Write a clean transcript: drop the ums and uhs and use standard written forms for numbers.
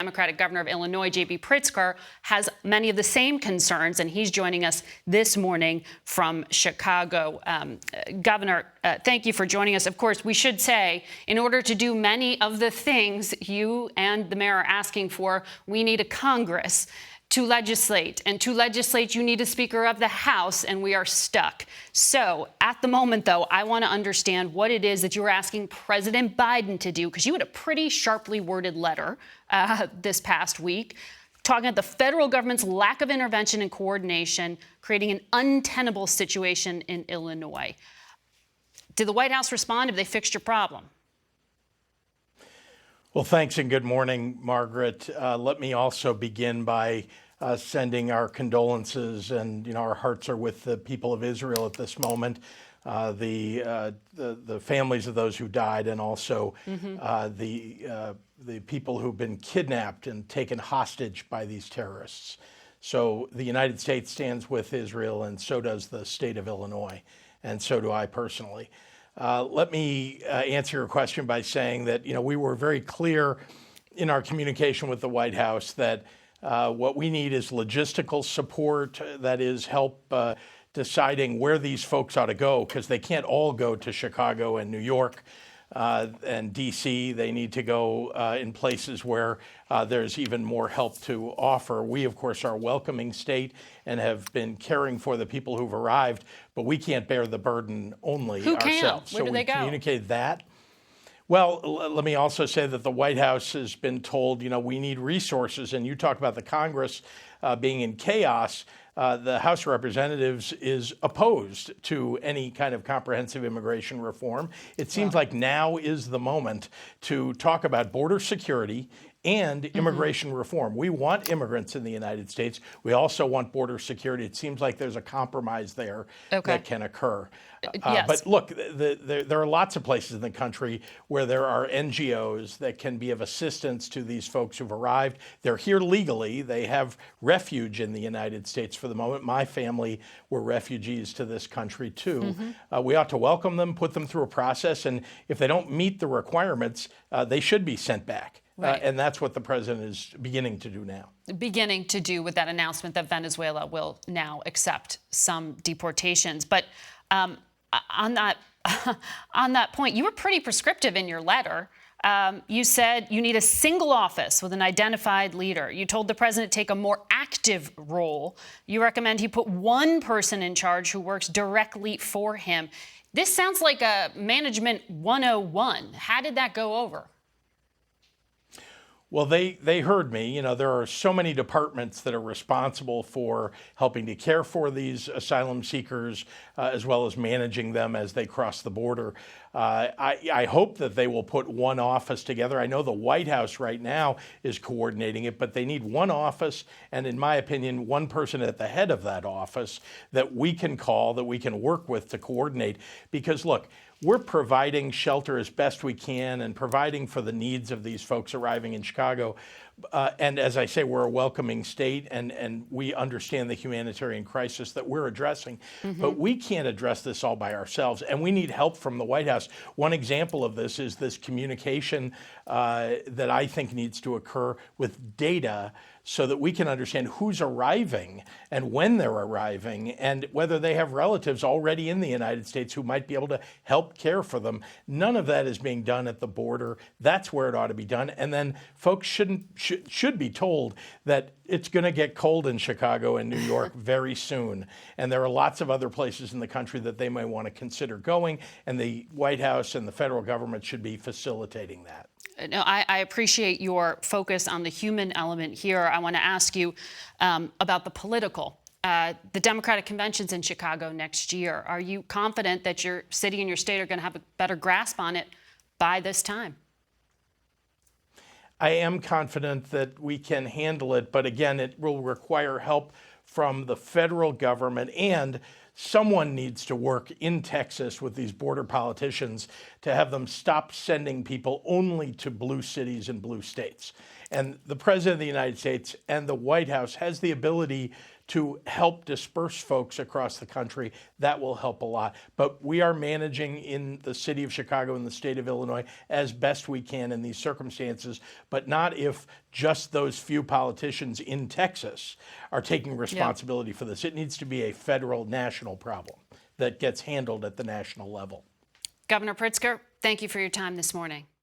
Democratic governor of Illinois, J.B. Pritzker, has many of the same concerns, and he's joining us this morning from Chicago. Governor, thank you for joining us. Of course, we should say, in order to do many of the things you and the mayor are asking for, we need a Congress to legislate. And to legislate, you need a Speaker of the House, and we are stuck. So at the moment, though, I want to understand what it is that you're asking President Biden to do, because you had a pretty sharply worded letter this past week talking about the federal government's lack of intervention and coordination, creating an untenable situation in Illinois. Did the White House respond? Have they fixed your problem? Well, thanks and good morning, Margaret. Let me also begin by sending our condolences, and our hearts are with the people of Israel at this moment, the families of those who died, and also the people who've been kidnapped and taken hostage by these terrorists. So the United States stands with Israel, and so does the state of Illinois, and so do I personally. Let me answer your question by saying that, we were very clear in our communication with the White House that what we need is logistical support, that is help deciding where these folks ought to go, because they can't all go to Chicago and New York and D.C. They need to go in places where there's even more help to offer. We, of course, are a welcoming state and have been caring for the people who've arrived, but we can't bear the burden only ourselves. Where do they go? So we communicate that. Well, let me also say that the White House has been told, we need resources, and you talk about the Congress being in chaos. The House of Representatives is opposed to any kind of comprehensive immigration reform. It seems like now is the moment to talk about border security and immigration reform. We want immigrants in the United States. We also want border security. It seems like there's a compromise there that can occur. Yes. But look, there are lots of places in the country where there are NGOs that can be of assistance to these folks who've arrived. They're here legally. They have refuge in the United States for the moment. My family were refugees to this country, too. We ought to welcome them, put them through a process, and if they don't meet the requirements, they should be sent back. Right. And that's what the president is beginning to do now. Beginning to do with that announcement that Venezuela will now accept some deportations. But on that point, you were pretty prescriptive in your letter. You said you need a single office with an identified leader. You told the president to take a more active role. You recommend he put one person in charge who works directly for him. This sounds like a management 101. How did that go over? Well, they heard me. There are so many departments that are responsible for helping to care for these asylum seekers, as well as managing them as they cross the border. I hope that they will put one office together. I know the White House right now is coordinating it, but they need one office, and in my opinion, one person at the head of that office that we can call, that we can work with to coordinate. Because look, we're providing shelter as best we can and providing for the needs of these folks arriving in Chicago. And as I say, we're a welcoming state, and we understand the humanitarian crisis that we're addressing. But we can't address this all by ourselves, and we need help from the White House. One example of this is this communication that I think needs to occur with data, so that we can understand who's arriving and when they're arriving, and whether they have relatives already in the United States who might be able to help care for them. None of that is being done at the border. That's where it ought to be done. And then folks should be told that it's going to get cold in Chicago and New York very soon. And there are lots of other places in the country that they may want to consider going, and the White House and the federal government should be facilitating that. No, I appreciate your focus on the human element here. I want to ask you about the political. The Democratic convention's in Chicago next year. Are you confident that your city and your state are going to have a better grasp on it by this time? I am confident that we can handle it, but again, it will require help from the federal government, and someone needs to work in Texas with these border politicians to have them stop sending people only to blue cities and blue states. And the President of the United States and the White House has the ability to help disperse folks across the country, that will help a lot. But we are managing in the city of Chicago and the state of Illinois as best we can in these circumstances, but not if just those few politicians in Texas are taking responsibility for this. It needs to be a federal, national problem that gets handled at the national level. Governor Pritzker, thank you for your time this morning.